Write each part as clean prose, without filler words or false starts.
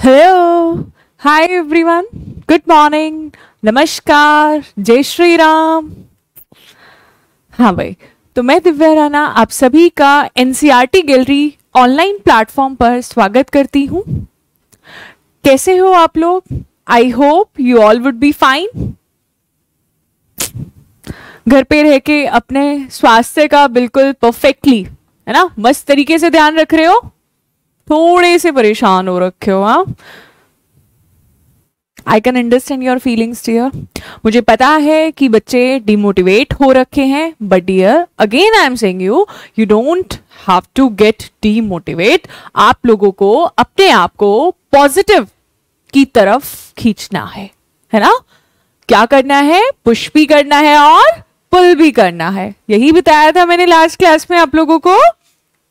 Hello, hi everyone, good morning, नमस्कार, जय श्री राम। हाँ भाई, तो मैं दिव्या राणा आप सभी का एनसीईआरटी गैलरी ऑनलाइन प्लेटफॉर्म पर स्वागत करती हूँ। कैसे हो आप लोग? I hope you all would be fine. घर पे रह के अपने स्वास्थ्य का बिल्कुल परफेक्टली, है ना, मस्त तरीके से ध्यान रख रहे हो? थोड़े से परेशान हो रखे हो? हाँ, I can understand your feelings dear. मुझे पता है कि बच्चे डिमोटिवेट हो रखे हैं, but dear again I am saying you don't have to get demotivate. आप लोगों को अपने आप को पॉजिटिव की तरफ खींचना है ना? क्या करना है? पुश भी करना है और पुल भी करना है। यही बताया था मैंने लास्ट क्लास में आप लोगों को।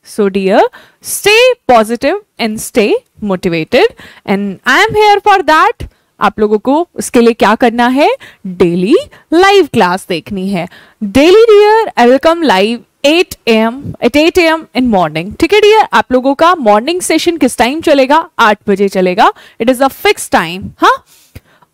So dear, stay positive and stay motivated and I am here for that. आप लोगों को उसके लिए क्या करना है? डेली लाइव क्लास देखनी है। Daily dear I will come live 8 AM in morning. ठीक है डियर, आप लोगों का मॉर्निंग सेशन किस टाइम चलेगा? 8 बजे चलेगा। It is a fix time. हाँ,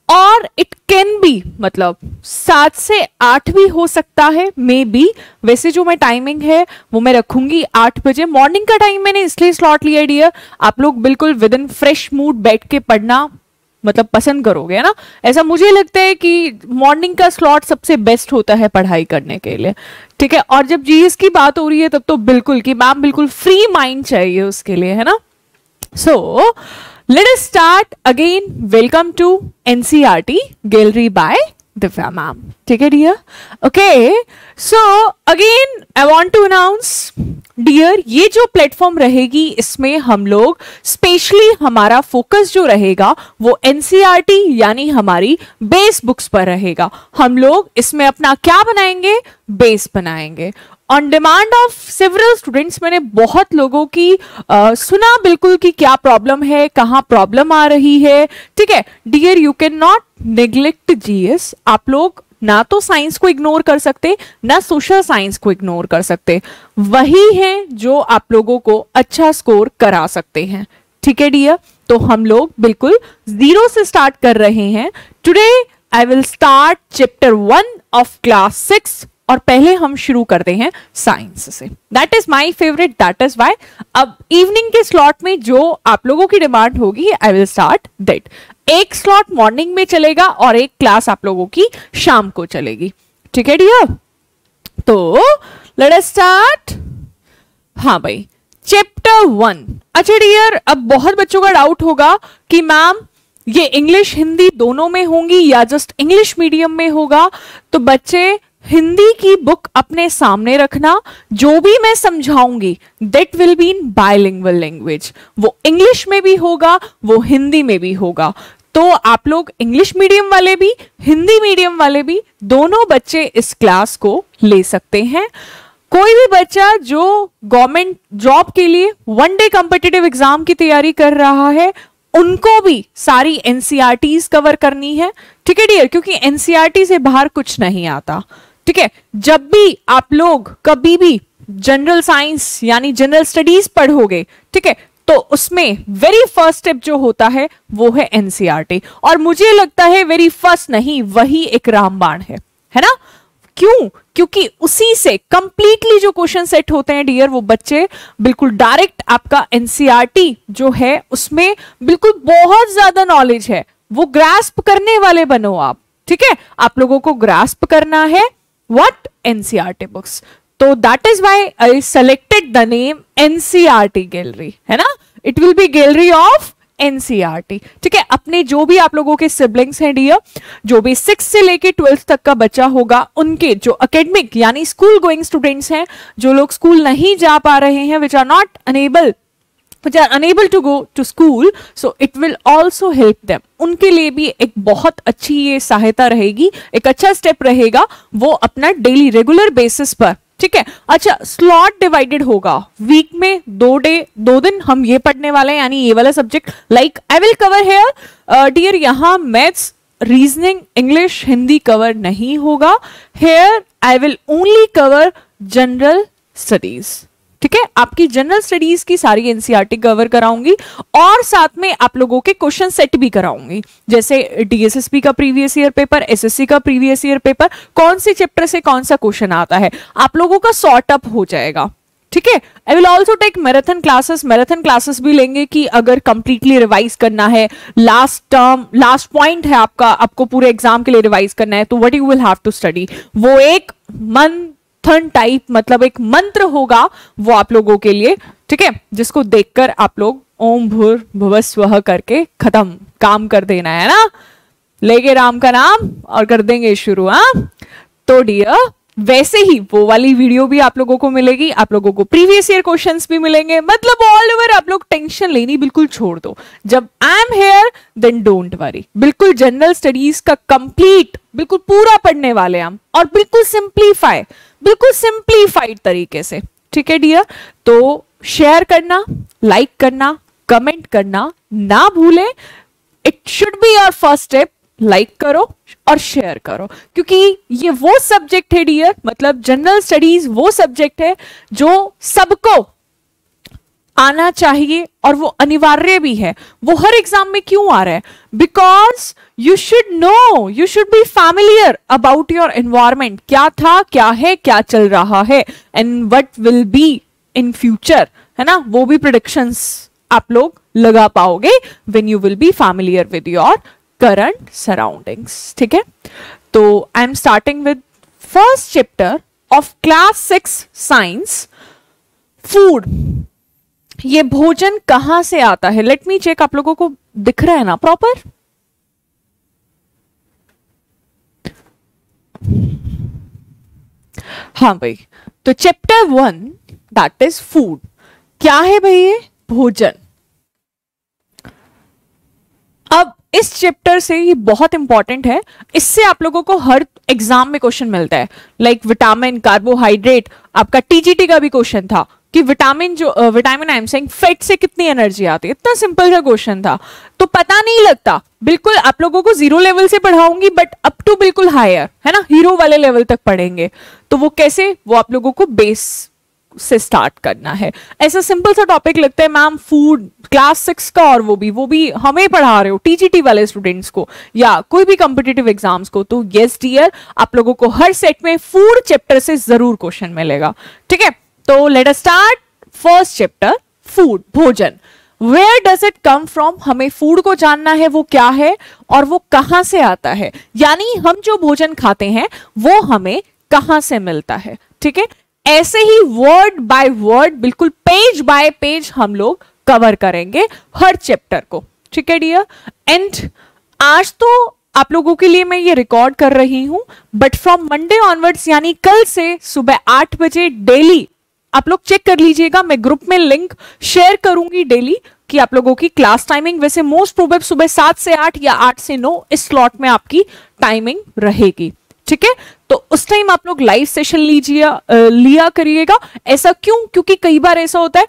और इट कैन बी मतलब 7 से 8 भी हो सकता है, मे बी। वैसे जो मैं टाइमिंग है वो मैं रखूंगी 8 बजे। मॉर्निंग का टाइम मैंने इसलिए स्लॉट लिया डियर, आप लोग बिल्कुल विद इन फ्रेश मूड बैठ के पढ़ना मतलब पसंद करोगे, है ना? ऐसा मुझे लगता है कि मॉर्निंग का स्लॉट सबसे बेस्ट होता है पढ़ाई करने के लिए। ठीक है, और जब जीएस की बात हो रही है तब तो बिल्कुल कि मैम बिल्कुल फ्री माइंड चाहिए उसके लिए, है ना? सो let us start again. Welcome to NCERT Gallery by Divya ma'am. ठीक है dear? Okay. So again I want to announce dear, ये जो प्लेटफॉर्म रहेगी इसमें हम लोग स्पेशली हमारा फोकस जो रहेगा वो NCERT यानी हमारी बेस बुक्स पर रहेगा। हम लोग इसमें अपना क्या बनाएंगे? बेस बनाएंगे। On demand of several students मैंने बहुत लोगों की सुना बिल्कुल कि क्या प्रॉब्लम है, कहाँ प्रॉब्लम आ रही है। ठीक है dear, you can not neglect GS. आप लोग ना तो साइंस को इग्नोर कर सकते, ना सोशल साइंस को इग्नोर कर सकते। वही है जो आप लोगों को अच्छा स्कोर करा सकते हैं। ठीक है डियर, तो हम लोग बिल्कुल 0 से स्टार्ट कर रहे हैं। Today I will start chapter 1 of class 6 और पहले हम शुरू करते हैं साइंस से। That is my favourite, that is why अब इवनिंग के स्लॉट में जो आप लोगों की डिमांड होगी आई विल स्टार्ट दैट। एक स्लॉट मॉर्निंग में चलेगा और एक क्लास आप लोगों की शाम को चलेगी। ठीक है डियर, तो लेट अस स्टार्ट। हाँ भाई, चैप्टर 1। अच्छा डियर, अब बहुत बच्चों का डाउट होगा कि मैम ये इंग्लिश हिंदी दोनों में होंगी या जस्ट इंग्लिश मीडियम में होगा? तो बच्चे हिंदी की बुक अपने सामने रखना। जो भी मैं समझाऊंगी that will be in bilingual language. वो इंग्लिश में भी होगा, वो हिंदी में भी होगा। तो आप लोग इंग्लिश मीडियम वाले भी, हिंदी मीडियम वाले भी, दोनों बच्चे इस क्लास को ले सकते हैं। कोई भी बच्चा जो गवर्नमेंट जॉब के लिए 1 डे कॉम्पिटिटिव एग्जाम की तैयारी कर रहा है उनको भी सारी एनसीईआरटीज कवर करनी है। ठीक है डियर, क्योंकि एनसीईआरटी से बाहर कुछ नहीं आता। ठीक है, जब भी आप लोग कभी भी जनरल साइंस यानी जनरल स्टडीज पढ़ोगे, ठीक है, तो उसमें वेरी फर्स्ट स्टेप जो होता है वो है एनसीईआरटी। और मुझे लगता है वेरी फर्स्ट नहीं, वही एक रामबाण है ना? क्यों? क्योंकि उसी से कंप्लीटली जो क्वेश्चन सेट होते हैं डियर, वो बच्चे बिल्कुल डायरेक्ट आपका एनसीईआरटी जो है उसमें बिल्कुल बहुत ज्यादा नॉलेज है, वो ग्रास्प करने वाले बनो आप। ठीक है, आप लोगों को ग्रास्प करना है what NCERT books. तो that is why I selected the name NCERT Gallery, है ना? It will be gallery of NCERT. ठीक है, अपने जो भी आप लोगों के सिबलिंग्स हैं डियर, जो भी 6 से लेके 12th तक का बच्चा होगा, उनके जो एकेडमिक यानी स्कूल गोइंग स्टूडेंट्स हैं, जो लोग स्कूल नहीं जा पा रहे हैं, which are unable to go to school, so it will also help them. उनके लिए भी एक बहुत अच्छी ये सहायता रहेगी, एक अच्छा स्टेप रहेगा वो अपना डेली रेगुलर बेसिस पर। ठीक है, अच्छा स्लॉट डिवाइडेड होगा वीक में 2 दिन हम ये पढ़ने वाले हैं, यानी ये वाला subject like I will cover here dear. यहाँ maths, reasoning, English, Hindi cover नहीं होगा। Here I will only cover general studies. ठीक है, आपकी जनरल स्टडीज की सारी एनसीईआरटी कवर कराऊंगी और साथ में आप लोगों के क्वेश्चन सेट भी कराऊंगी, जैसे डीएसएसपी का प्रीवियस ईयर पेपर, एसएससी का प्रीवियस ईयर पेपर, कौन से चैप्टर से कौन सा क्वेश्चन आता है, आप लोगों का सॉर्ट अप हो जाएगा। ठीक है, I will also take marathon classes भी लेंगे कि अगर कंप्लीटली रिवाइज करना है, लास्ट पॉइंट है आपका, आपको पूरे एग्जाम के लिए रिवाइज करना है, तो what you will have to study, वो एक मंथन टाइप, मतलब एक मंत्र होगा वो आप लोगों के लिए, ठीक है, जिसको देखकर आप लोग ओम भूर्भुवः स्वः करके खत्म काम कर देना है ना, लेके राम का नाम और कर देंगे शुरू। हाँ, तो डियर वैसे ही वो वाली वीडियो भी आप लोगों को मिलेगी, आप लोगों को प्रीवियस ईयर क्वेश्चंस भी मिलेंगे, मतलब ऑल ओवर आप लोग टेंशन लेनी बिल्कुल छोड़ दो, जब I am here then don't worry, बिल्कुल जनरल स्टडीज का कंप्लीट बिल्कुल पूरा पढ़ने वाले हम, और बिल्कुल सिंप्लीफाइड तरीके से। ठीक है डियर, तो शेयर करना, लाइक करना, कमेंट करना ना भूलें, it should be your first step, like करो और शेयर करो, क्योंकि ये वो सब्जेक्ट है डियर, मतलब जनरल स्टडीज वो सब्जेक्ट है जो सबको आना चाहिए और वो अनिवार्य भी है। वो हर एग्जाम में क्यों आ रहा है? Because you should know, you should be familiar about your environment, क्या था, क्या है, क्या चल रहा है, and what will be in future, है ना, वो भी प्रेडिक्शंस आप लोग लगा पाओगे when you will B familiar with your current surroundings. ठीक है, तो I am starting with first chapter of class 6 science, food. ये भोजन कहां से आता है? लेट मी चेक, आप लोगों को दिख रहा है ना प्रॉपर? हाँ भाई, तो चैप्टर 1 दैट इज फूड। क्या है भाई ये? भोजन। अब इस चैप्टर से ये बहुत इंपॉर्टेंट है, इससे आप लोगों को हर एग्जाम में क्वेश्चन मिलता है, लाइक विटामिन, कार्बोहाइड्रेट, आपका टीजीटी का भी क्वेश्चन था कि vitamin I am saying fat से कितनी एनर्जी आती है, इतना सिंपल सा क्वेश्चन था, तो पता नहीं लगता। बिल्कुल आप लोगों को 0 लेवल से पढ़ाऊंगी, बट अप टू बिल्कुल हायर, है ना, हीरो वाले लेवल तक पढ़ेंगे। तो वो कैसे? वो आप लोगों को बेस से स्टार्ट करना है। ऐसा सिंपल सा टॉपिक लगता है मैम फूड क्लास 6 का, और वो भी हमें पढ़ा रहे हो, टीजीटी वाले स्टूडेंट्स को या कोई भी कॉम्पिटिटिव एग्जाम्स को, तो यस डियर, आप लोगों को हर सेट में फूड चैप्टर से जरूर क्वेश्चन मिलेगा। ठीक है, तो let us start first chapter, food, भोजन। Where does it come from? हमें फूड को जानना है, वो क्या है और वो कहां से आता है, यानी हम जो भोजन खाते हैं वो हमें कहां से मिलता है। ठीक है, ऐसे ही वर्ड बाय वर्ड, बिल्कुल पेज बाय पेज हम लोग कवर करेंगे हर चैप्टर को। ठीक है डियर, एंड आज तो आप लोगों के लिए मैं ये रिकॉर्ड कर रही हूं, बट फ्रॉम मंडे ऑनवर्ड्स, यानी कल से सुबह 8 बजे डेली आप लोग चेक कर लीजिएगा, मैं ग्रुप में लिंक शेयर करूंगी डेली कि आप लोगों की क्लास टाइमिंग, वैसे मोस्ट प्रोबेबल सुबह 7 से 8 या 8 से 9 इस स्लॉट में आपकी टाइमिंग रहेगी। ठीक है, तो उस टाइम आप लोग लाइव सेशन लिया करिएगा। ऐसा क्यों? क्योंकि कई बार ऐसा होता है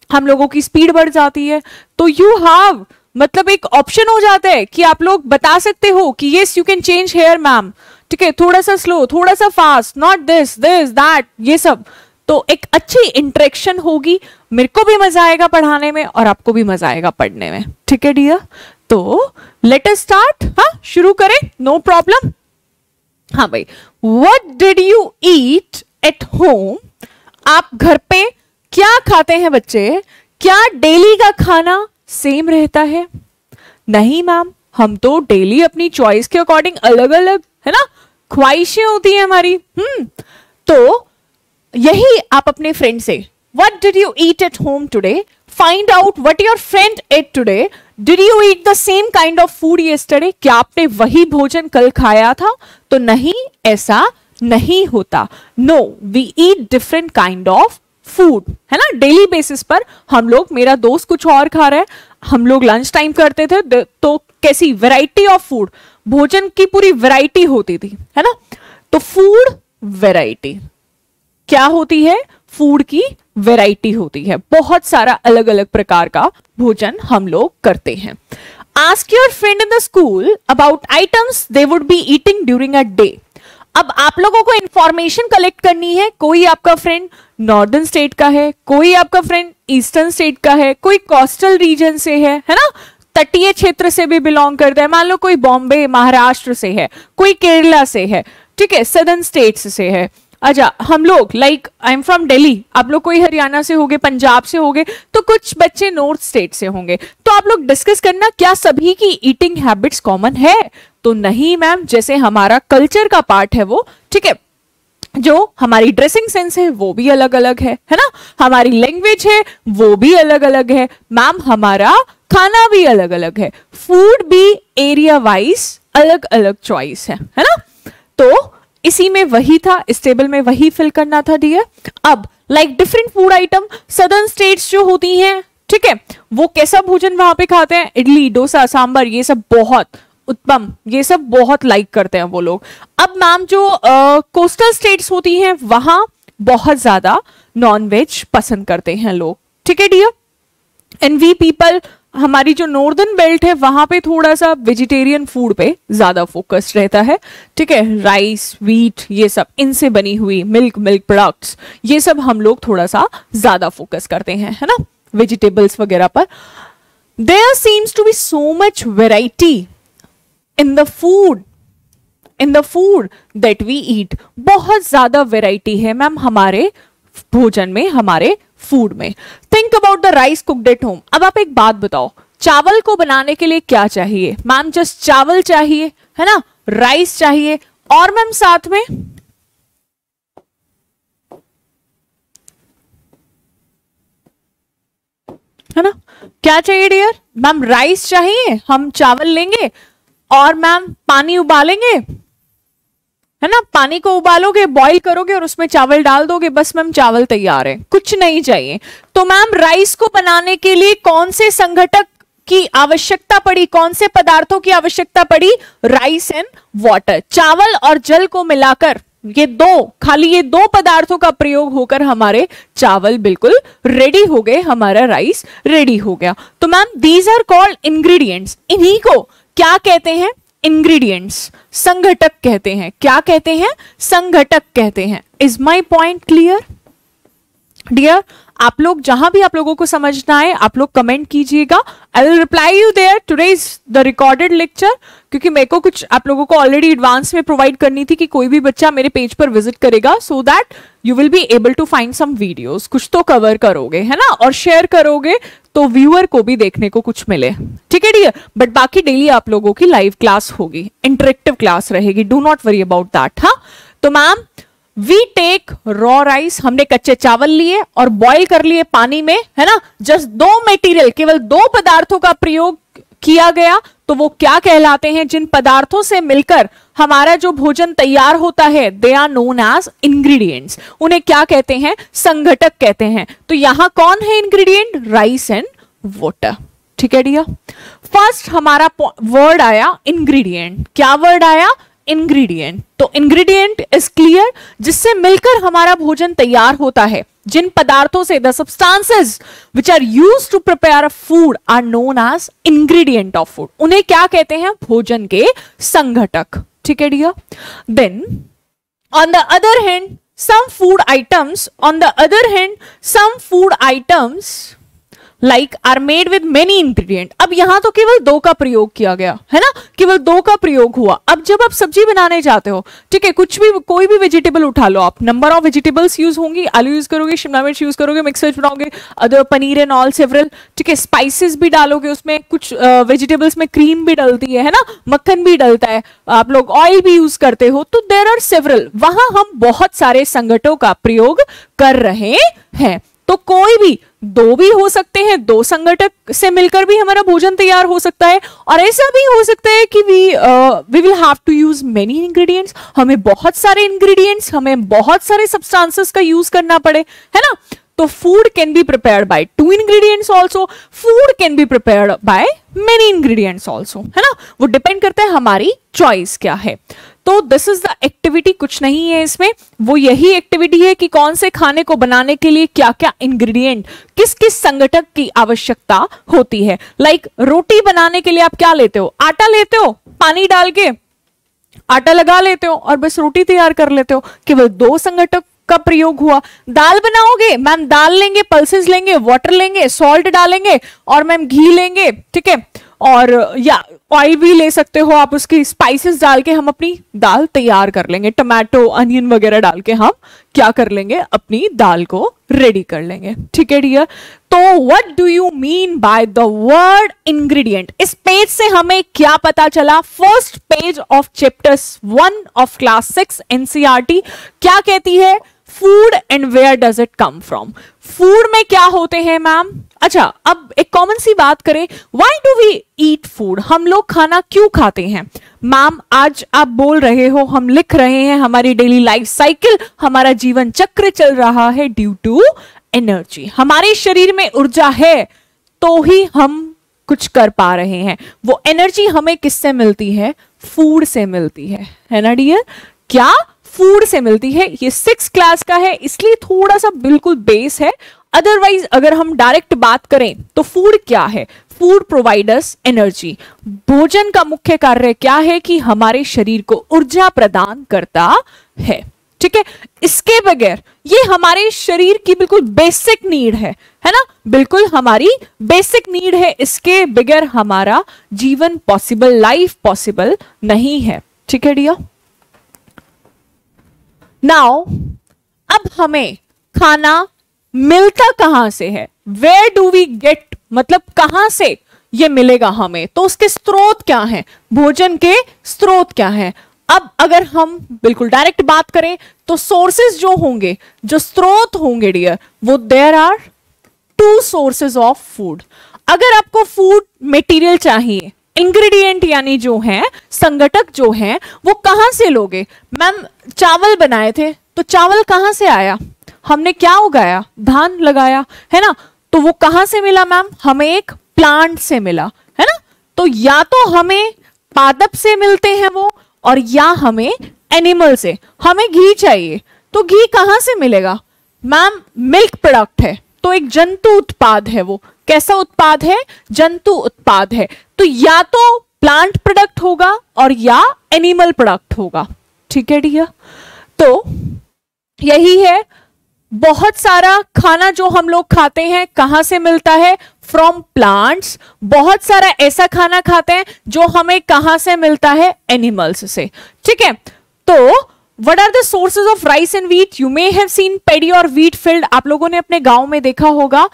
हम लोगों की स्पीड बढ़ जाती है, तो यू हैव, मतलब एक ऑप्शन हो जाता है कि आप लोग बता सकते हो कि yes you can change here ma'am, ठीक है, थोड़ा सा स्लो, थोड़ा सा फास्ट, नॉट दिस दैट, ये सब। तो एक अच्छी इंटरेक्शन होगी, मेरे को भी मजा आएगा पढ़ाने में और आपको भी मजा आएगा पढ़ने में। ठीक है डियर, तो लेट अस स्टार्ट। हाँ, शुरू करें, नो प्रॉब्लम। हाँ भाई, what did you eat at home? आप घर पे क्या खाते हैं बच्चे? क्या डेली का खाना सेम रहता है? नहीं मैम, हम तो डेली अपनी चॉइस के अकॉर्डिंग अलग अलग, है ना, ख्वाहिशें होती है हमारी। तो यही आप अपने फ्रेंड से, what did you eat at home today? Find out what your friend at today. Did you eat the same kind of food yesterday? क्या आपने वही भोजन कल खाया था? तो नहीं, ऐसा नहीं होता। No, we eat different kind of food, है ना, डेली बेसिस पर हम लोग, मेरा दोस्त कुछ और खा रहा है, हम लोग लंच टाइम करते थे तो कैसी वैरायटी ऑफ फूड, भोजन की पूरी वैरायटी होती थी, है ना। तो फूड वैरायटी क्या होती है? फूड की वैरायटी होती है, बहुत सारा अलग अलग प्रकार का भोजन हम लोग करते हैं। Ask your friend in the school about items they would be eating during a day. अब आप लोगों को इंफॉर्मेशन कलेक्ट करनी है, कोई आपका फ्रेंड नॉर्दर्न स्टेट का है, कोई आपका फ्रेंड ईस्टर्न स्टेट का है, कोई कोस्टल रीजन से है ना, तटीय क्षेत्र से भी बिलोंग करता है, मान लो कोई बॉम्बे महाराष्ट्र से है, कोई केरला से है, ठीक है, सदर्न स्टेट्स से है। अच्छा, हम लोग like I am from Delhi, आप लोग कोई हरियाणा से होंगे, पंजाब से होंगे, तो कुछ बच्चे नॉर्थ स्टेट से होंगे। तो आप लोग डिस्कस करना क्या सभी की ईटिंग हैबिट्स कॉमन है? तो नहीं मैम, जैसे हमारा कल्चर का पार्ट है वो, ठीक है, जो हमारी ड्रेसिंग सेंस है वो भी अलग अलग है ना, हमारी लैंग्वेज है वो भी अलग अलग है मैम, हमारा खाना भी अलग अलग है, फूड भी एरिया वाइज अलग अलग चॉइस है ना। तो इसी में वही था, इस टेबल में वही फिल करना था डियर। अब like different food item, southern states जो होती हैं, ठीक है, वो कैसा भोजन वहां पे खाते हैं, इडली डोसा सांबर ये सब बहुत, उत्पम ये सब बहुत लाइक करते हैं वो लोग। अब मैम जो कोस्टल स्टेट्स होती हैं वहां बहुत ज्यादा नॉनवेज पसंद करते हैं लोग, ठीक है डियर। एंड वी पीपल, हमारी जो नॉर्दर्न बेल्ट है वहां पे थोड़ा सा वेजिटेरियन फूड पे ज्यादा फोकस रहता है, ठीक है, राइस व्हीट ये सब, इनसे बनी हुई मिल्क प्रोडक्ट्स ये सब हम लोग थोड़ा सा ज्यादा फोकस करते हैं, है ना, वेजिटेबल्स वगैरह पर। There seems to be so much variety in the food that we eat, बहुत ज्यादा वेराइटी है मैम हमारे भोजन में, हमारे फूड में। Think about the rice cooked at home. अब आप एक बात बताओ, चावल को बनाने के लिए क्या चाहिए मैम? जस्ट चावल चाहिए, है ना, राइस चाहिए, और मैम साथ में है ना, क्या चाहिए डियर? मैम राइस चाहिए, हम चावल लेंगे, और मैम पानी उबालेंगे, है ना, पानी को उबालोगे, बॉईल करोगे और उसमें चावल डाल दोगे, बस मैम चावल तैयार है, कुछ नहीं चाहिए। तो मैम राइस को बनाने के लिए कौन से संघटक की आवश्यकता पड़ी, कौन से पदार्थों की आवश्यकता पड़ी? राइस एंड वाटर, चावल और जल को मिलाकर, ये दो, खाली ये दो पदार्थों का प्रयोग होकर हमारे चावल बिल्कुल रेडी हो गए, हमारा राइस रेडी हो गया। तो ma'am these are called ingredients, इन्हीं को क्या कहते हैं? इंग्रेडिएंट्स, संघटक कहते हैं। क्या कहते हैं? संघटक कहते हैं। Is my point clear dear? आप लोग जहां भी आप लोगों को समझना है आप लोग कमेंट कीजिएगा, I will reply you there. Today is the recorded lecture, क्योंकि मेरे को कुछ आप लोगों को ऑलरेडी एडवांस में प्रोवाइड करनी थी कि कोई भी बच्चा मेरे पेज पर विजिट करेगा, so that you will be able to find some videos, कुछ तो कवर करोगे, है ना, और शेयर करोगे तो व्यूअर को भी देखने को कुछ मिले, ठीक है डियर। बट बाकी डेली आप लोगों की लाइव क्लास होगी, इंटरेक्टिव क्लास रहेगी, do not worry about that. हाँ, तो ma'am we take raw rice, हमने कच्चे चावल लिए और बॉईल कर लिए पानी में, है ना, जस्ट दो मटेरियल, केवल दो पदार्थों का प्रयोग किया गया, तो वो क्या कहलाते हैं? जिन पदार्थों से मिलकर हमारा जो भोजन तैयार होता है, they are known as ingredients. उन्हें क्या कहते हैं? संघटक कहते हैं। तो यहां कौन है इंग्रेडिएंट? राइस एंड वाटर, ठीक है डियर। फर्स्ट हमारा वर्ड आया इंग्रेडिएंट। क्या वर्ड आया? इंग्रेडिएंट। तो इंग्रेडिएंट इज क्लियर, जिससे मिलकर हमारा भोजन तैयार होता है। जिन पदार्थों से, the substances which are used to prepare a food are known as ingredient of food. उन्हें क्या कहते हैं? भोजन के संघटक, ठीक है dear. Then on the other hand some food items like are made with many ingredient। अब यहां तो केवल दो का प्रयोग किया गया है ना, केवल दो का प्रयोग हुआ। अब जब आप सब्जी बनाने जाते हो, ठीक है, कुछ भी कोई भी वेजिटेबल उठा लो आप, नंबर ऑफ वेजिटेबल्स यूज होंगी, आलू यूज करोगे, शिमला मिर्च यूज करोगे, मिक्स वेज बनाओगे, other paneer and all several, ठीक है, स्पाइसेस भी डालोगे उसमें, कुछ वेजिटेबल्स में क्रीम भी डलती है ना, मक्खन भी डलता है, आप लोग ऑयल भी यूज करते हो, तो देयर आर सेवरल, वहां हम बहुत सारे संघटकों का प्रयोग कर रहे हैं। तो कोई भी दो भी हो सकते हैं, दो संघटक से मिलकर भी हमारा भोजन तैयार हो सकता है, और ऐसा भी हो सकता है कि we will have to use many ingredients, हमें बहुत सारे इंग्रेडिएंट्स, हमें बहुत सारे सब्सटेंसेस का यूज करना पड़े, है ना। तो food can be prepared by 2 ingredients also, food can be prepared by many ingredients also, है ना, वो डिपेंड करता है हमारी चॉइस क्या है। तो दिस इज द एक्टिविटी, कुछ नहीं है इसमें, वो यही एक्टिविटी है कि कौन से खाने को बनाने के लिए क्या क्या इंग्रेडिएंट, किस किस संघटक की आवश्यकता होती है। लाइक रोटी बनाने के लिए आप क्या लेते हो? आटा लेते हो, पानी डाल के आटा लगा लेते हो और बस रोटी तैयार कर लेते हो। केवल दो संघटक का प्रयोग हुआ। दाल बनाओगे मैम, दाल लेंगे, पल्सेस लेंगे, वाटर लेंगे, सॉल्ट डालेंगे और मैम घी लेंगे, ठीक है, और या ऑयल भी ले सकते हो आप, उसकी स्पाइसेस डाल के हम अपनी दाल तैयार कर लेंगे, टमाटो अनियन वगैरह डाल के हम क्या कर लेंगे, अपनी दाल को रेडी कर लेंगे, ठीक है डियर। तो what do you mean by the word ingredient? इस पेज से हमें क्या पता चला? First page of chapter 1 of class 6 NCERT क्या कहती है? Food and where does it come from? Food में क्या होते हैं मैम? अच्छा, अब एक कॉमन सी बात करें, why do we eat food? हम लोग खाना क्यों खाते हैं मैम? आज आप बोल रहे हो, हम लिख रहे हैं, हमारी डेली लाइफ साइकिल, हमारा जीवन चक्र चल रहा है ड्यू टू एनर्जी। हमारे शरीर में ऊर्जा है तो ही हम कुछ कर पा रहे हैं। वो एनर्जी हमें किससे मिलती है? फूड से मिलती है ना डियर? क्या? फूड से मिलती है। ये 6 क्लास का है इसलिए थोड़ा सा बिल्कुल बेस है, अदरवाइज अगर हम डायरेक्ट बात करें तो फूड क्या है? Food providers energy. भोजन का मुख्य कार्य क्या है? कि हमारे शरीर को ऊर्जा प्रदान करता है, ठीक है। इसके बगैर ये हमारे शरीर की बिल्कुल बेसिक नीड है ना, बिल्कुल हमारी बेसिक नीड है। इसके बगैर हमारा जीवन पॉसिबल, लाइफ पॉसिबल नहीं है, ठीक है डियर। नाउ अब हमें खाना मिलता कहां से है? वेयर डू वी गेट, मतलब कहां से ये मिलेगा हमें? तो उसके स्रोत क्या हैं? भोजन के स्रोत क्या हैं? अब अगर हम बिल्कुल डायरेक्ट बात करें तो सोर्सेज जो होंगे, जो स्रोत होंगे डियर, वो there are 2 sources of food. अगर आपको फूड मटेरियल चाहिए, इंग्रेडिएंट यानी जो है, संघटक जो है, वो कहां से लोगे? मैम चावल बनाए थे तो चावल कहां से आया? हमने क्या उगाया? धान लगाया, है ना। तो वो कहां से मिला मैम? हमें एक प्लांट से मिला, है ना। तो या तो हमें पादप से मिलते हैं वो, और या हमें एनिमल से। हमें घी चाहिए तो घी कहां से मिलेगा मैम? मिल्क प्रोडक्ट है तो एक जंतु उत्पाद है वो। कैसा उत्पाद है? जंतु उत्पाद है। तो या तो प्लांट प्रोडक्ट होगा और या एनिमल प्रोडक्ट होगा, ठीक है डियर। तो यही है, बहुत सारा खाना जो हम लोग खाते हैं कहां से मिलता है? From plants. बहुत सारा ऐसा खाना खाते हैं जो हमें कहां से मिलता है? एनिमल्स से, ठीक है। तो what are the sources of rice and wheat? You may have seen paddy और व्हीट फील्ड। आप लोगों ने अपने गांव में देखा होगा,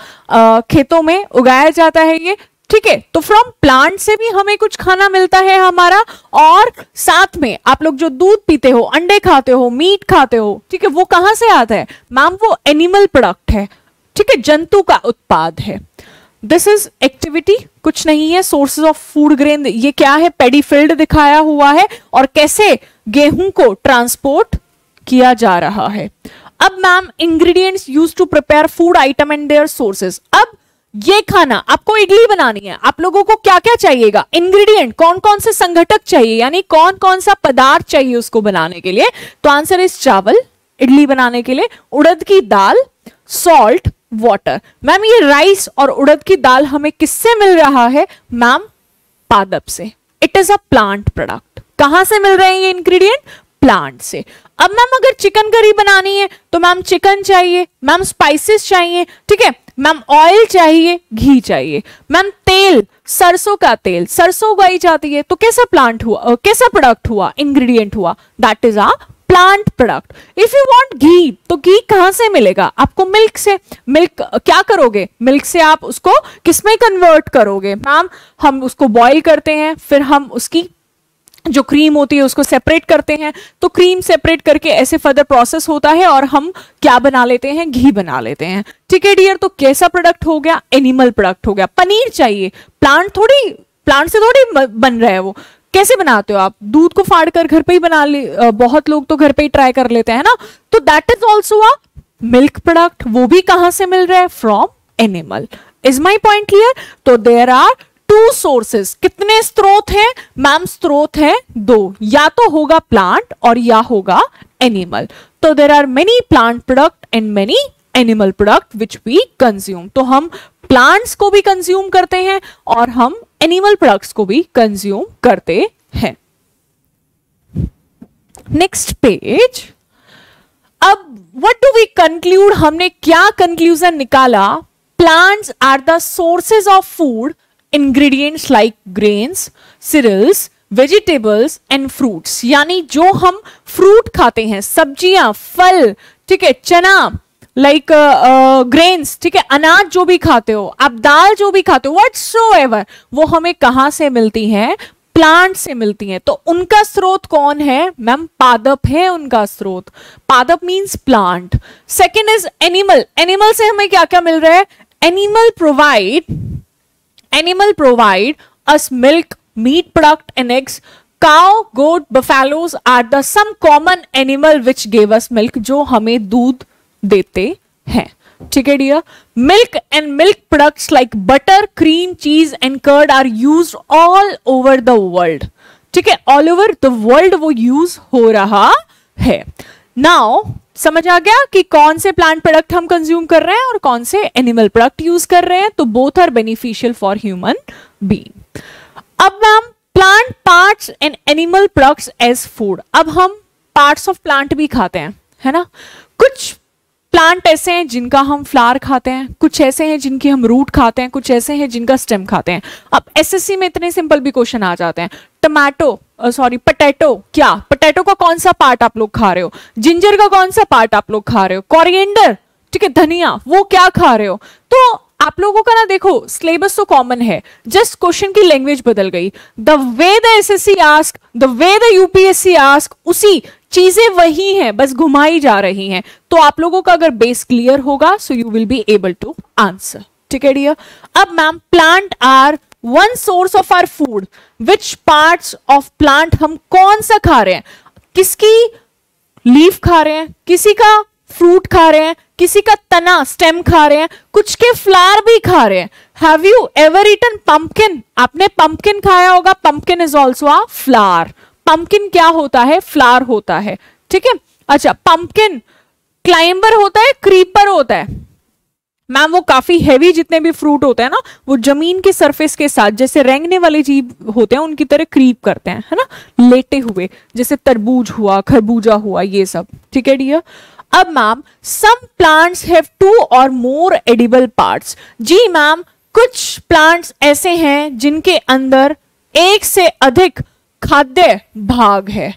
खेतों में उगाया जाता है ये, ठीक है। तो फ्रॉम प्लांट से भी हमें कुछ खाना मिलता है हमारा, और साथ में आप लोग जो दूध पीते हो, अंडे खाते हो, मीट खाते हो, ठीक है, वो कहां से आता है मैम? वो एनिमल प्रोडक्ट है, ठीक है, जंतु का उत्पाद है। दिस इज एक्टिविटी, कुछ नहीं है। सोर्सेज ऑफ फूड ग्रेन, ये क्या है? पेडी फील्ड दिखाया हुआ है और कैसे गेहूं को ट्रांसपोर्ट किया जा रहा है। अब ma'am ingredients used to prepare food item and their sources. अब ये खाना, आपको इडली बनानी है, आप लोगों को क्या क्या चाहिएगा? इंग्रेडिएंट, कौन कौन से संघटक चाहिए, यानी कौन कौन सा पदार्थ चाहिए उसको बनाने के लिए? तो आंसर इज चावल, इडली बनाने के लिए, उड़द की दाल, सॉल्ट, वाटर। मैम ये राइस और उड़द की दाल हमें किससे मिल रहा है मैम? पादप से। It is a plant product. कहां से मिल रहे हैं ये इंग्रेडिएंट? प्लांट से। अब मैम अगर चिकन करी बनानी है तो मैम चिकन चाहिए, मैम स्पाइसेस चाहिए, ठीक है, मैम ऑयल चाहिए, घी चाहिए, मैम तेल, सरसों का तेल, सरसों उगाई जाती है तो कैसा प्लांट हुआ, कैसा प्रोडक्ट हुआ, इंग्रेडिएंट हुआ? That is a plant product. If you want ghee, तो घी कहां से मिलेगा आपको? मिल्क से। मिल्क क्या करोगे? मिल्क से आप उसको किसमें कन्वर्ट करोगे मैम? हम उसको बॉईल करते हैं, फिर हम उसकी जो क्रीम होती है उसको सेपरेट करते हैं, तो क्रीम सेपरेट करके ऐसे फर्दर प्रोसेस होता है और हम क्या बना लेते हैं? घी बना लेते हैं, ठीक है डियर। तो कैसा प्रोडक्ट हो गया? एनिमल प्रोडक्ट हो गया। पनीर चाहिए, प्लांट से थोड़ी बन रहा है वो। कैसे बनाते हो आप? दूध को फाड़ कर घर पे ही बना ले, बहुत लोग तो घर पे ही ट्राई कर लेते हैं ना। तो that is also a milk product. वो भी कहां से मिल रहा है? From animal. Is my point clear? तो देयर आर 2 सोर्सेस। कितने स्रोत हैं मैम? स्रोत हैं 2, या तो होगा प्लांट और या होगा एनिमल। तो there are many plant product and many animal product which we consume. तो हम प्लांट्स को भी कंज्यूम करते हैं और हम एनिमल प्रोडक्ट्स को भी कंज्यूम करते हैं। Next page. अब व्हाट डू वी कंक्लूड, हमने क्या कंक्लूजन निकाला? Plants are the sources of food, ingredients like grains, cereals, vegetables and fruits. यानी जो हम फ्रूट खाते हैं, सब्जियां, फल, ठीक है, चना, लाइक ग्रेन्स, ठीक है, अनाज जो भी खाते हो आप, दाल जो भी खाते हो, व्हाटसोएवर, वो हमें कहां से मिलती हैं? प्लांट से मिलती हैं। तो उनका स्रोत कौन है? मैम पादप है उनका स्रोत। पादप means plant. Second is animal. Animal से हमें क्या क्या मिल रहा है? Animal provide us milk, meat product and eggs. Cow, goat, buffaloes are the some common animal which give us milk, जो हमें दूध देते हैं। ठीक है डियर। Milk and milk products like butter, cream, cheese and curd are used all over the world. ठीक है, ऑल ओवर द वर्ल्ड वो यूज हो रहा है। नाउ समझ आ गया कि कौन से प्लांट प्रोडक्ट हम कंज्यूम कर रहे हैं और कौन से एनिमल प्रोडक्ट यूज कर रहे हैं। तो both are beneficial for human being. अब ma'am plant parts and animal products as food. अब हम पार्ट्स ऑफ प्लांट भी खाते हैं, है ना। कुछ प्लांट ऐसे हैं जिनका हम फ्लावर खाते हैं, कुछ ऐसे हैं जिनकी हम रूट खाते हैं, कुछ ऐसे हैं जिनका स्टेम खाते हैं। अब एसएससी में इतने सिंपल भी क्वेश्चन आ जाते हैं। पोटैटो, क्या पोटैटो का कौन सा पार्ट आप लोग खा रहे हो? जिंजर का कौन सा पार्ट आप लोग खा रहे हो? कोरिएंडर, ठीक है, धनिया, वो क्या खा रहे हो? तो आप लोगों का ना देखो सिलेबस तो कॉमन है, जस्ट क्वेश्चन की लैंग्वेज बदल गई। The way the assessee ask, the way the UPSC ask, उसी चीजें वही हैं, बस घुमाई जा रही हैं। तो आप लोगों का अगर बेस क्लियर होगा so you will be able to answer. ठीक है डियर। अब ma'am plant are one source of our food. Which parts of plant हम कौन सा खा रहे हैं? किसकी लीफ खा रहे हैं, किसी का फ्रूट खा रहे हैं, किसी का तना स्टेम खा रहे हैं, कुछ के फ्लावर भी खा रहे हैं। Have you ever eaten pumpkin? आपने पंपकिन खाया होगा। Pumpkin is also a flower. Pumpkin क्या होता है? फ्लावर होता है। ठीक है। अच्छा, पंपकिन क्लाइंबर होता है, क्रीपर होता है? मैम वो काफी हैवी जितने भी फ्रूट होते हैं ना, वो जमीन के सरफेस के साथ जैसे रेंगने वाले जीव होते हैं उनकी तरह क्रीप करते हैं, है ना, लेटे हुए, जैसे तरबूज हुआ, खरबूजा हुआ, ये सब। ठीक है डियर। अब मैम सम प्लांट्स हैव 2 और मोर एडिबल पार्ट्स। जी मैम, कुछ प्लांट्स ऐसे हैं जिनके अंदर एक से अधिक खाद्य भाग है।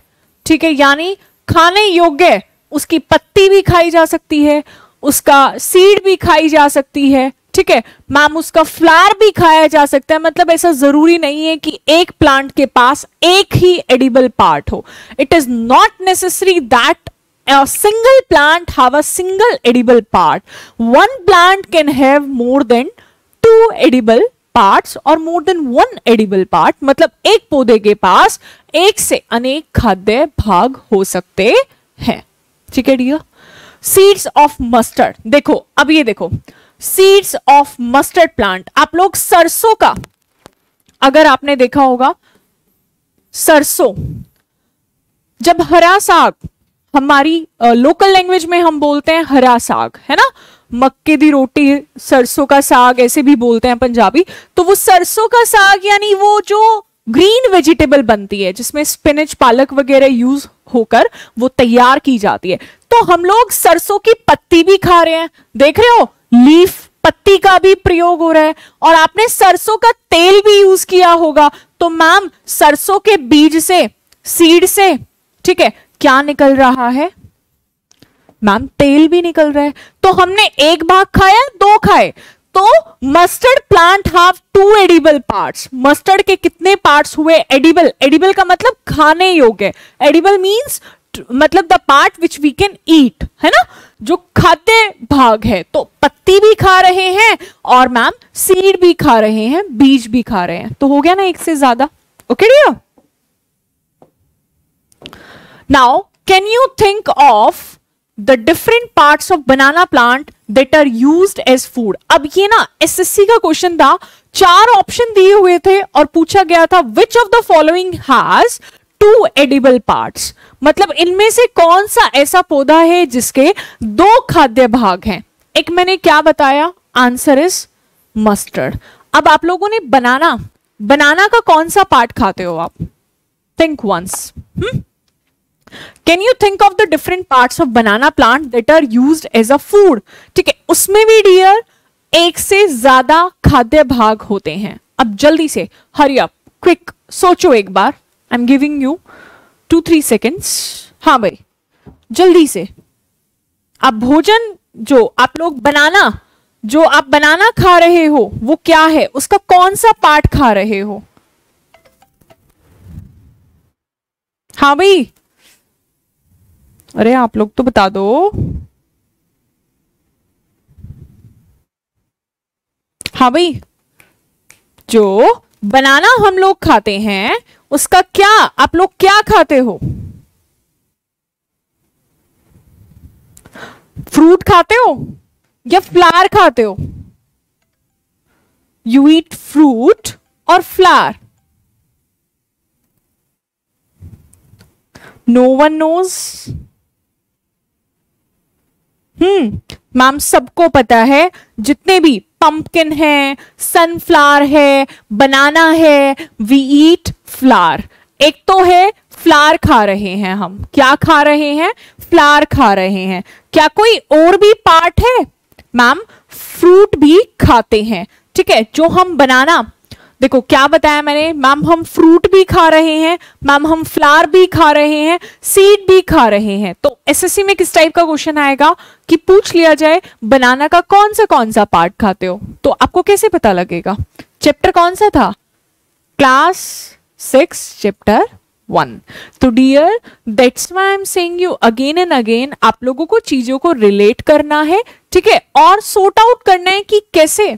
ठीक है, यानी खाने योग्य। उसकी पत्ती भी खाई जा सकती है, उसका सीड भी खाई जा सकती है। ठीक है मैम, उसका फ्लावर भी खाया जा सकता है। मतलब ऐसा जरूरी नहीं है कि एक प्लांट के पास एक ही एडिबल पार्ट हो। It is not necessary that a single plant have a single edible part. One plant can have more than 2 edible parts or more than 1 edible part. मतलब एक पौधे के पास एक से अनेक खाद्य भाग हो सकते हैं। ठीक है डियर। सीड्स ऑफ मस्टर्ड, देखो अब ये देखो, सीड्स ऑफ मस्टर्ड प्लांट। आप लोग सरसों का अगर आपने देखा होगा, सरसों जब हरा साग, हमारी लोकल लैंग्वेज में हम बोलते हैं हरा साग, है ना, मक्के दी रोटी, सरसों का साग ऐसे भी बोलते हैं पंजाबी। तो वो सरसों का साग यानी वो जो ग्रीन वेजिटेबल बनती है जिसमें स्पिनच, पालक वगैरह यूज होकर वो तैयार की जाती है। तो हम लोग सरसों की पत्ती भी खा रहे हैं, देख रहे हो, लीफ, पत्ती का भी प्रयोग हो रहा है। और आपने सरसों का तेल भी यूज किया होगा। तो मैम सरसों के बीज से, सीड से, ठीक है, क्या निकल रहा है? मैम तेल भी निकल रहा है। तो हमने एक भाग खाया, 2 खाए। तो mustard plant have 2 edible parts. Mustard के कितने पार्ट्स हुए? एडिबल। एडिबल का मतलब खाने योग्य। एडिबल मींस मतलब the part which we can eat, है ना, जो खाद्य भाग है। तो पत्ती भी खा रहे हैं और मैम सीड भी खा रहे हैं, बीज भी खा रहे हैं। तो हो गया ना एक से ज्यादा। Okay dear. Now, can you think of the different parts of banana plant that are used as food? अब ये ना एसएससी का क्वेश्चन था, 4 ऑप्शन दिए हुए थे और पूछा गया था which of the following has 2 edible parts? मतलब इनमें से कौन सा ऐसा पौधा है जिसके 2 खाद्य भाग हैं? एक मैंने क्या बताया, आंसर इज मस्टर्ड। अब आप लोगों ने बनाना का कौन सा पार्ट खाते हो आप? Think once. Can you think of the different parts of banana plant that are used as a food? ठीक है, उसमें भी डियर एक से ज्यादा खाद्य भाग होते हैं। अब जल्दी से हरी अप, क्विक सोचो एक बार। I am giving you 2-3 seconds. हाँ भाई, जल्दी से। आप भोजन जो आप लोग बनाना खा रहे हो वो क्या है, उसका कौन सा पार्ट खा रहे हो? हाँ भाई, अरे आप लोग तो बता दो। हाँ भाई, जो बनाना हम लोग खाते हैं उसका क्या, आप लोग क्या खाते हो? फ्रूट खाते हो या फ्लावर खाते हो? यू ईट फ्रूट और flower. No one knows. Ma'am सबको पता है, जितने भी पंपकिन है, सनफ्लावर है, बनाना है, वी ईट फ्लावर। एक तो है फ्लावर खा रहे हैं हम, क्या खा रहे हैं? फ्लावर खा रहे हैं। क्या कोई और भी पार्ट है? मैम फ्रूट भी खाते हैं। ठीक है, जो हम बनाना, देखो क्या बताया मैंने मैम, हम फ्रूट भी खा रहे हैं, मैम हम फ्लावर भी खा रहे हैं, सीड भी खा रहे हैं। तो एसएससी में किस टाइप का क्वेश्चन आएगा कि पूछ लिया जाए बनाना का कौन सा पार्ट खाते हो, तो आपको कैसे पता लगेगा? चैप्टर कौन सा था? Class 6 chapter 1। तो dear that's why I am saying you again and again, आप लोगों को चीजों को रिलेट करना है, ठीक है, और सॉर्ट आउट करना है कि कैसे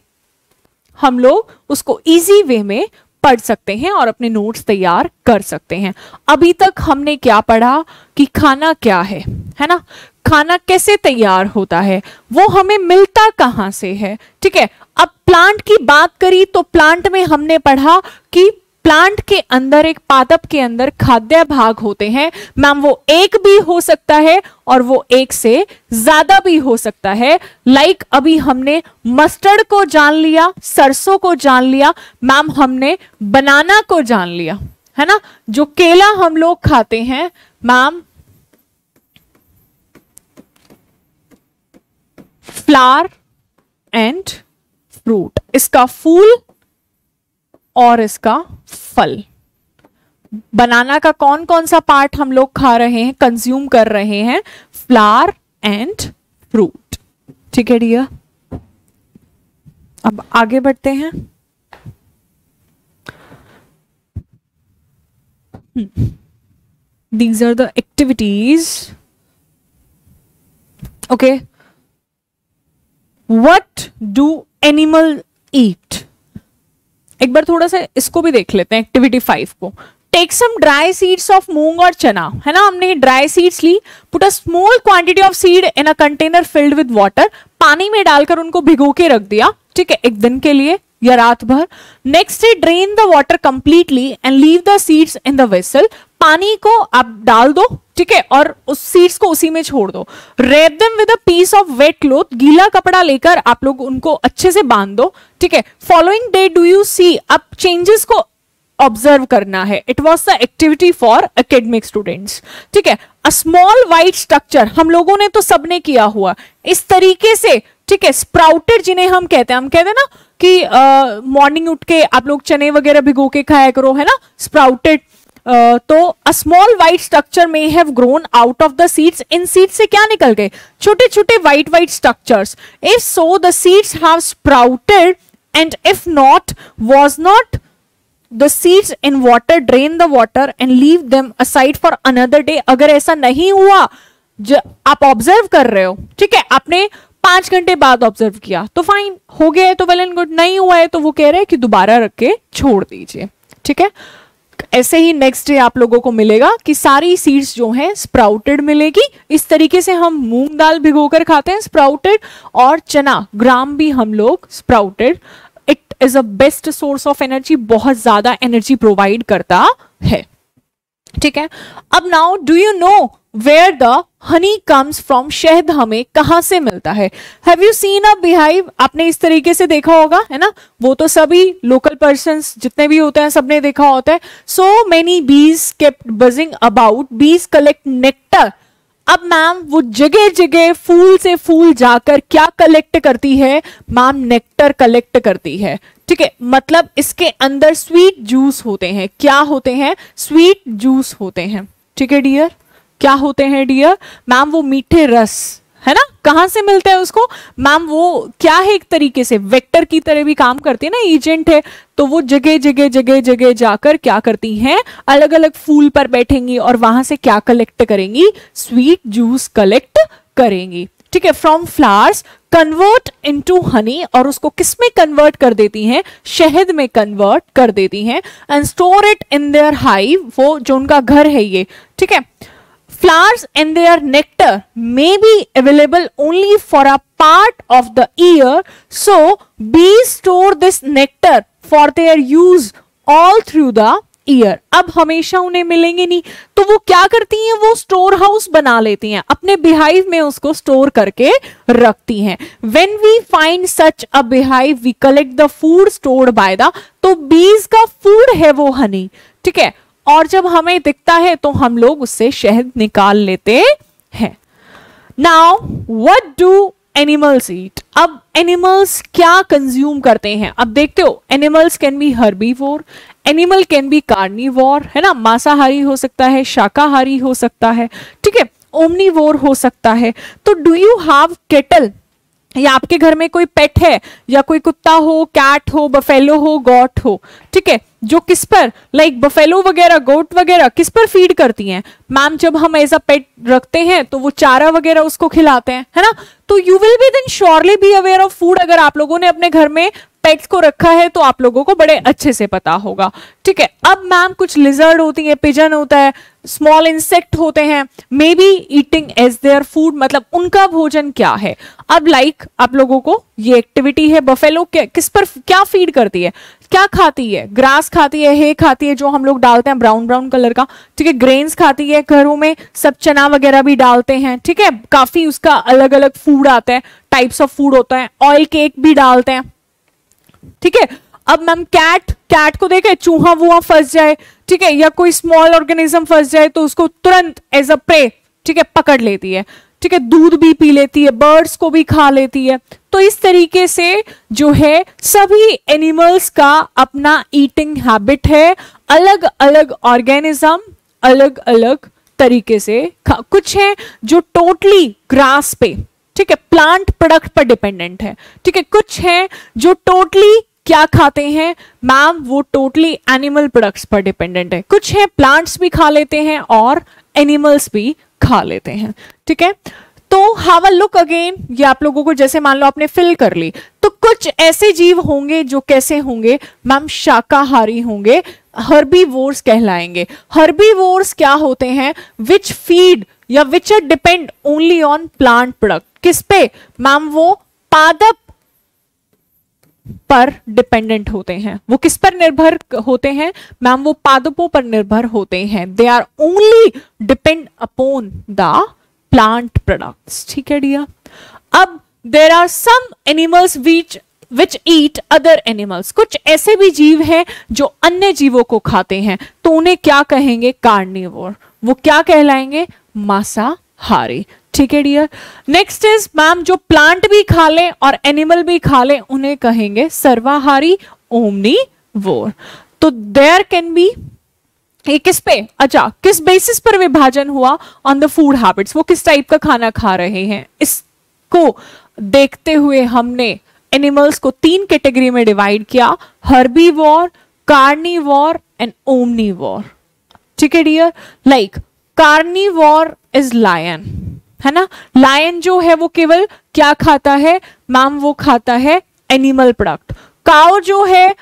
हम लोग उसको इजी वे में पढ़ सकते हैं और अपने नोट्स तैयार कर सकते हैं। अभी तक हमने क्या पढ़ा कि खाना क्या है ना, खाना कैसे तैयार होता है, वो हमें मिलता कहां से है। ठीक है, अब प्लांट की बात करी तो प्लांट में हमने पढ़ा कि प्लांट के अंदर, एक पादप के अंदर खाद्य भाग होते हैं। मैम वो एक भी हो सकता है और वो एक से ज्यादा भी हो सकता है। लाइक अभी हमने मस्टर्ड को जान लिया, सरसों को जान लिया, मैम हमने बनाना को जान लिया, है ना। जो केला हम लोग खाते हैं मैम, फ्लावर एंड फ्रूट, इसका फूल और इसका फल। बनाना का कौन कौन सा पार्ट हम लोग खा रहे हैं, कंज्यूम कर रहे हैं? Flower and fruit. ठीक है डियर, अब आगे बढ़ते हैं। These are the activities. Okay. What do animal eat? एक बार थोड़ा सा इसको भी देख लेते हैं, एक्टिविटी 5 को। Take some dry seeds of moong और चना, है ना, हमने ड्राई सीड्स ली। Put a small quantity of seed in a container filled with water, पानी में डालकर उनको भिगो के रख दिया, ठीक है, एक दिन के लिए या रात भर। Next day drain the water completely and leave the seeds in the vessel, पानी को आप डाल दो, ठीक है, और उस सीड्स को उसी में छोड़ दो। Wrap them with a piece of wet cloth, गीला कपड़ा लेकर आप लोग उनको अच्छे से बांध दो, ठीक है। Following day do you see, अब चेंजेस को ऑब्जर्व करना है। It was the activity for academic students, ठीक है। अ स्मॉल वाइट स्ट्रक्चर, हम लोगों ने तो सबने किया हुआ इस तरीके से, ठीक है, स्प्राउटेड जिन्हें हम कहते हैं ना कि मॉर्निंग उठ के आप लोग चने वगैरह भिगो के खाया करो, है ना, स्प्राउटेड। तो अ स्मॉल वाइट स्ट्रक्चर में have grown out of the seeds, in seeds से क्या निकल गए? छोटे छोटे white structures. If so the seeds have sprouted and if not, was not the seeds in water, drain the water and leave them aside for another day। अगर ऐसा नहीं हुआ, आप ऑब्जर्व कर रहे हो, ठीक है, आपने 5 घंटे बाद ऑब्जर्व किया तो फाइन, हो गया है तो वेल एंड गुड, नहीं हुआ है तो वो कह रहे हैं कि दोबारा रख के छोड़ दीजिए, ठीक है। ऐसे ही नेक्स्ट डे आप लोगों को मिलेगा कि सारी सीड्स जो हैं स्प्राउटेड मिलेगी। इस तरीके से हम मूंग दाल भिगोकर खाते हैं स्प्राउटेड, और चना ग्राम भी हम लोग sprouted. It is a best source of energy, बहुत ज्यादा एनर्जी प्रोवाइड करता है, ठीक है। अब now do you know where the honey comes from, शहद हमें कहां से मिलता है। Have you seen a beehive, आपने इस तरीके से देखा होगा, है ना, वो तो सभी लोकल पर्सन्स जितने भी होते हैं सबने देखा होता है। सो मेनी बीज केप्ट बजिंग अबाउट, बीज कलेक्ट नेक्टर। अब मैम वो जगह जगह फूल से फूल जाकर क्या कलेक्ट करती है मैम, नेक्टर कलेक्ट करती है। ठीक है, मतलब इसके अंदर स्वीट जूस होते हैं। क्या होते हैं, स्वीट जूस होते हैं। ठीक है डियर, क्या होते हैं डियर मैम, वो मीठे रस, है ना, कहां से मिलता है उसको मैम, वो क्या है, एक तरीके से वेक्टर की तरह भी काम करती है ना, एजेंट है, तो वो जगह जगह जगह जगह जाकर क्या करती हैं, अलग अलग फूल पर बैठेंगी और वहां से क्या कलेक्ट करेंगी, स्वीट जूस कलेक्ट करेंगी। ठीक है, from flowers convert into Honey, और उसको किस में कन्वर्ट कर देती हैं, शहद में कन्वर्ट कर देती हैं, and store it in their hive, वो जो उनका घर है ये। ठीक है, flowers and their nectar may be available only for a part of the year, so bees store this nectar for their use all through the year. अब हमेशा उन्हें मिलेंगे नहीं, तो वो क्या करती हैं, वो स्टोर हाउस बना लेती हैं, अपने beehive में उसको स्टोर करके रखती हैं। When we find such a beehive, we collect the food stored by the, तो bees का फूड है वो हनी। ठीक है, और जब हमें दिखता है तो हम लोग उससे शहद निकाल लेते हैं। Now what do animals eat, अब एनिमल्स क्या कंज्यूम करते हैं, अब देखते हो, animals can be herbivore, animal can be carnivore, है ना, मांसाहारी हो सकता है, शाकाहारी हो सकता है, ठीक है, ओमनीवोर हो सकता है। तो डू यू हैव केटल, या आपके घर में कोई पेट है, या कोई कुत्ता हो, कैट हो, बफेलो हो, गॉट हो, ठीक है, जो किस पर, लाइक बफेलो वगैरह, गोट वगैरह किस पर फीड करती हैं मैम, जब हम एज अ पेट रखते हैं तो वो चारा वगैरह उसको खिलाते हैं, है ना। तो you will be then surely be aware of food, अगर आप लोगों ने अपने घर में पेट्स को रखा है तो आप लोगों को बड़े अच्छे से पता होगा। ठीक है, अब मैम कुछ लिजर्ड होती है, पिजन होता है, स्मॉल इंसेक्ट होते हैं, may be eating as their food, मतलब उनका भोजन क्या है। अब लाइक आप लोगों को ये एक्टिविटी है, बफेलो किस पर क्या फीड करती है, क्या खाती है, ग्रास खाती है, हे खाती है, जो हम लोग डालते हैं ब्राउन ब्राउन कलर का, ठीक है, ग्रेन्स खाती है, घरों में सब चना वगैरह भी डालते हैं, ठीक है, काफी उसका अलग अलग फूड आता है, टाइप्स ऑफ फूड होता है, ऑयल केक भी डालते हैं। ठीक है, अब मैम कैट को देखे, चूहा वूहा फंस जाए, ठीक है, या कोई स्मॉल ऑर्गेनिज्म फंस जाए तो उसको तुरंत एज अ प्रे, ठीक है, पकड़ लेती है, ठीक है, दूध भी पी लेती है, बर्ड्स को भी खा लेती है। तो इस तरीके से जो है सभी एनिमल्स का अपना ईटिंग हैबिट है, अलग अलग ऑर्गेनिज्म अलग अलग तरीके से कुछ है जो टोटली ग्रास पे, ठीक है, प्लांट प्रोडक्ट पर डिपेंडेंट है, ठीक है, कुछ है जो टोटली क्या खाते हैं मैम, वो टोटली एनिमल प्रोडक्ट्स पर डिपेंडेंट है, कुछ है प्लांट्स भी खा लेते हैं और एनिमल्स भी खा लेते हैं। ठीक है, तो हैव अ लुक अगेन, ये आप लोगों को जैसे मान लो आपने फिल कर ली, तो कुछ ऐसे जीव होंगे जो कैसे होंगे मैम, शाकाहारी होंगे, हर्बीवोर्स कहलाएंगे। हर्बीवोर्स क्या होते हैं, विच फीड या विच depend only on plant product, किस पे मैम, वो पादप पर डिपेंडेंट होते हैं। वो किस पर निर्भर होते हैं मैम, वो पादपों पर निर्भर होते हैं। They are only depend upon the plant products. ठीक है डियर, अब there are some animals which eat other animals, कुछ ऐसे भी जीव हैं जो अन्य जीवों को खाते हैं, तो उन्हें क्या कहेंगे, कार्निवोर, वो क्या कहलाएंगे, मांसाहारी। ठीक है डियर, नेक्स्ट इज मैम जो प्लांट भी खा ले और एनिमल भी खा ले उन्हें कहेंगे सर्वाहारी, ओमनीवोर। तो देयर कैन बी, ये किस पे, अच्छा किस बेसिस पर विभाजन हुआ, ऑन द फूड हैबिट्स, वो किस टाइप का खाना खा रहे हैं, इसको देखते हुए हमने एनिमल्स को 3 कैटेगरी में डिवाइड किया, हर्बीवोर, कार्निवोर एंड ओमनीवोर। ठीक है dear, like carnivore is lion, है ना, लायन जो है वो केवल क्या खाता है मैम, वो खाता है एनिमल प्रोडक्ट। काउ जो है,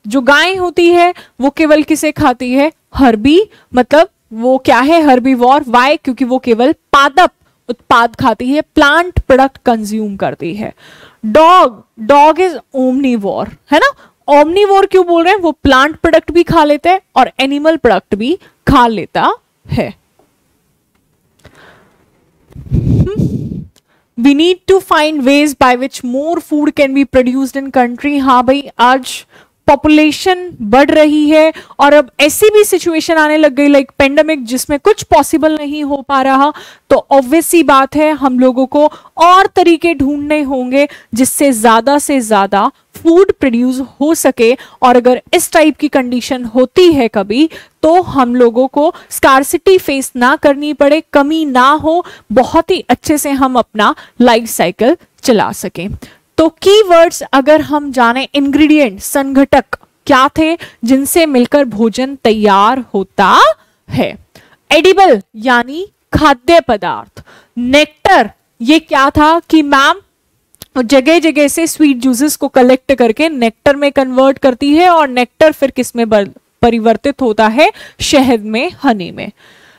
जो गाय होती है, वो केवल किसे खाती है, हर्बी, मतलब वो क्या है, हर्बीवोर। वाई, क्योंकि वो केवल पादप उत्पाद खाती है, प्लांट प्रोडक्ट कंज्यूम करती है। डॉग इज ओमनीवोर, है ना, ओमनीवोर क्यों बोल रहे हैं, वो प्लांट प्रोडक्ट भी खा लेता है और एनिमल प्रोडक्ट भी खा लेता है। We need to find ways by which more food can be produced in country. हाँ भाई, आज पॉपुलेशन बढ़ रही है और अब ऐसी भी सिचुएशन आने लग गई लाइक पेंडेमिक, जिसमें कुछ पॉसिबल नहीं हो पा रहा, तो ऑब्वियस सी बात है हम लोगों को और तरीके ढूंढने होंगे जिससे ज्यादा से ज्यादा फूड प्रोड्यूस हो सके। और अगर इस टाइप की कंडीशन होती है कभी, तो हम लोगों को स्कार्सिटी फेस ना करनी पड़े, कमी ना हो, बहुत ही अच्छे से हम अपना लाइफ साइकिल चला सकें। तो कीवर्ड्स अगर हम जाने, इंग्रेडिएंट, संघटक क्या थे जिनसे मिलकर भोजन तैयार होता है। एडिबल यानी खाद्य पदार्थ। नेक्टर, ये क्या था कि मैम जगह जगह से स्वीट जूसेस को कलेक्ट करके नेक्टर में कन्वर्ट करती है और नेक्टर फिर किस में परिवर्तित होता है, शहद में, हनी में।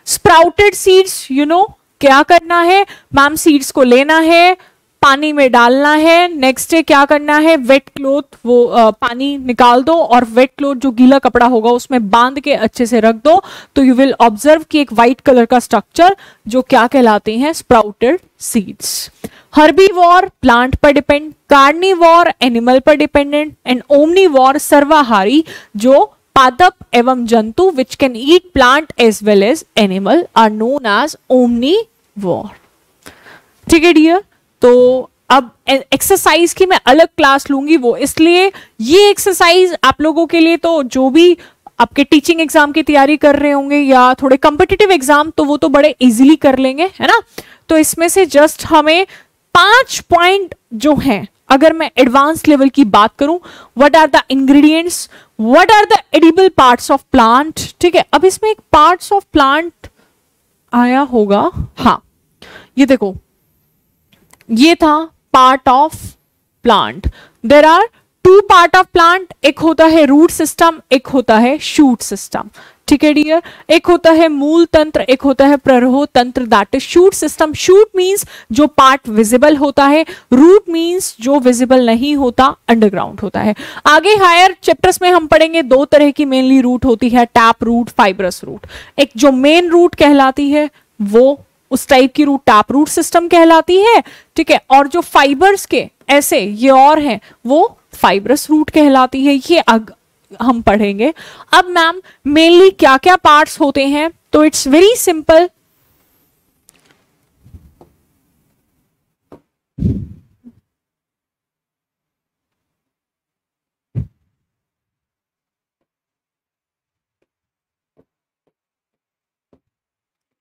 स्प्राउटेड सीड्स, यू नो क्या करना है मैम, सीड्स को लेना है, पानी में डालना है, नेक्स्ट डे क्या करना है, वेट क्लोथ, वो पानी निकाल दो और वेट क्लोथ जो गीला कपड़ा होगा उसमें बांध के अच्छे से रख दो, तो यू विल ऑब्जर्व कि एक व्हाइट कलर का स्ट्रक्चर जो क्या कहलाते हैं, स्प्राउटेड सीड्स। हर्बीवोर प्लांट पर डिपेंड, कार्निवोर एनिमल पर डिपेंडेंट, एंड ओमनीवोर सर्वाहारी जो पादप एवं जंतु which can eat plant as well as animal are known as omnivore. ठीक है डियर, तो अब एक्सरसाइज की मैं अलग क्लास लूंगी, वो इसलिए ये एक्सरसाइज आप लोगों के लिए, तो जो भी आपके टीचिंग एग्जाम की तैयारी कर रहे होंगे या थोड़े कॉम्पिटिटिव एग्जाम, तो वो तो बड़े इजीली कर लेंगे, है ना। तो इसमें से जस्ट हमें 5 पॉइंट जो हैं, अगर मैं एडवांस लेवल की बात करूं, what are the ingredients, what are the edible parts of plant. ठीक है, अब इसमें एक पार्ट्स ऑफ प्लांट आया होगा, हाँ ये देखो, ये था part of plant. There are 2 part of plant, एक होता है रूट सिस्टम, एक होता है शूट सिस्टम। ठीक है डियर, एक होता है मूल तंत्र, एक होता है प्ररोह तंत्र, that is shoot system. Shoot means जो पार्ट विजिबल होता है, रूट मींस जो विजिबल नहीं होता, अंडरग्राउंड होता है। आगे हायर चैप्टर्स में हम पढ़ेंगे 2 तरह की मेनली रूट होती है, टैप रूट, फाइब्रस रूट। एक जो मेन रूट कहलाती है वो उस टाइप की रूट टैप रूट सिस्टम कहलाती है। ठीक है, और जो फाइबर्स के ऐसे ये और हैं वो फाइब्रस रूट कहलाती है, ये हम पढ़ेंगे। अब मैम मेनली क्या क्या पार्ट्स होते हैं, तो इट्स वेरी सिंपल।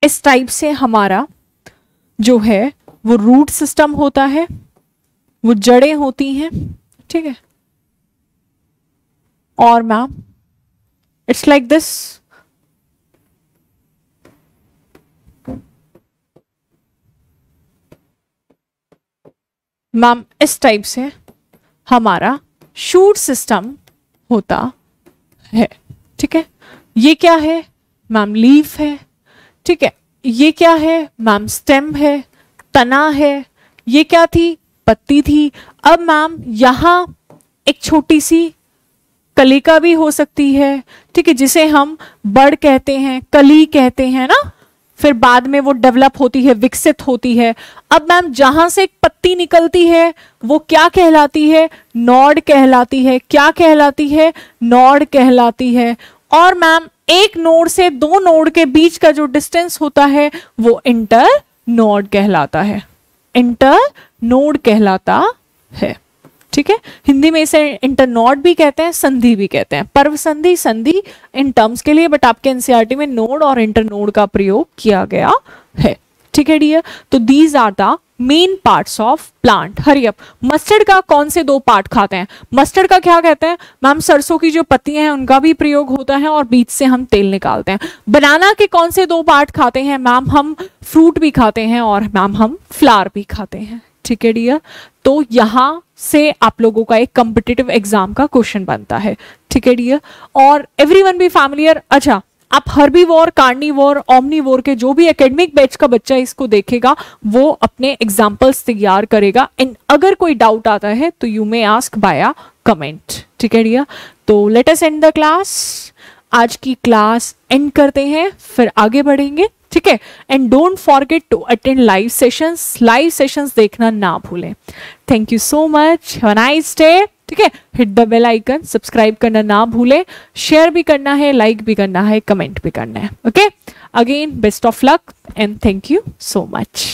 इस टाइप से हमारा जो है वो रूट सिस्टम होता है, वो जड़ें होती हैं। ठीक है, और ma'am it's like this. Ma'am इस टाइप से हमारा शूट सिस्टम होता है। ठीक है, ये क्या है मैम, लीफ है। ठीक है, ये क्या है मैम, स्टेम है, तना है। ये क्या थी, पत्ती थी। अब मैम यहां एक छोटी सी कलिका भी हो सकती है। ठीक है, जिसे हम बड़ कहते हैं, कली कहते हैं ना, फिर बाद में वो डेवलप होती है, विकसित होती है। अब मैम जहां से एक पत्ती निकलती है वो क्या कहलाती है, नोड कहलाती है। क्या कहलाती है, नोड कहलाती है। और मैम एक नोड से 2 नोड के बीच का जो डिस्टेंस होता है वो इंटर नोड कहलाता है, इंटर नोड कहलाता है। ठीक है, हिंदी में इसे इंटर नोड भी कहते हैं, संधि भी कहते हैं, पर्व संधि, संधि इन टर्म्स के लिए, बट आपके एनसीईआरटी में नोड और इंटर नोड का प्रयोग किया गया है। ठीक है डियर, तो these are the main parts of plant. Hurry up. Mustard का कौन से 2 पार्ट खाते हैं, मस्टर्ड का क्या कहते हैं मैम, सरसों की जो पत्तियां हैं उनका भी प्रयोग होता है और बीज से हम तेल निकालते हैं। बनाना के कौन से 2 पार्ट खाते हैं मैम, हम फ्रूट भी खाते हैं और मैम हम फ्लावर भी खाते हैं। ठीक है डियर, तो यहां से आप लोगों का एक कॉम्पिटिटिव एग्जाम का क्वेश्चन बनता है। ठीक है डियर, और एवरीवन बी फैमिलियर। अच्छा, आप हर्बीवोर, कार्निवोर, ओमनीवोर के जो भी एकेडमिक बैच का बच्चा इसको देखेगा वो अपने एग्जाम्पल्स तैयार करेगा, एंड अगर कोई डाउट आता है तो you may ask by comment. ठीक है डियर, तो let us end the class. आज की क्लास एंड करते हैं, फिर आगे बढ़ेंगे। ठीक है। And don't forget to attend live sessions देखना ना भूलें। Thank you so much, have a nice day. ठीक है, hit the bell icon, subscribe करना ना भूलें, शेयर भी करना है, लाइक भी करना है, कमेंट भी करना है। Okay, again best of luck and thank you so much.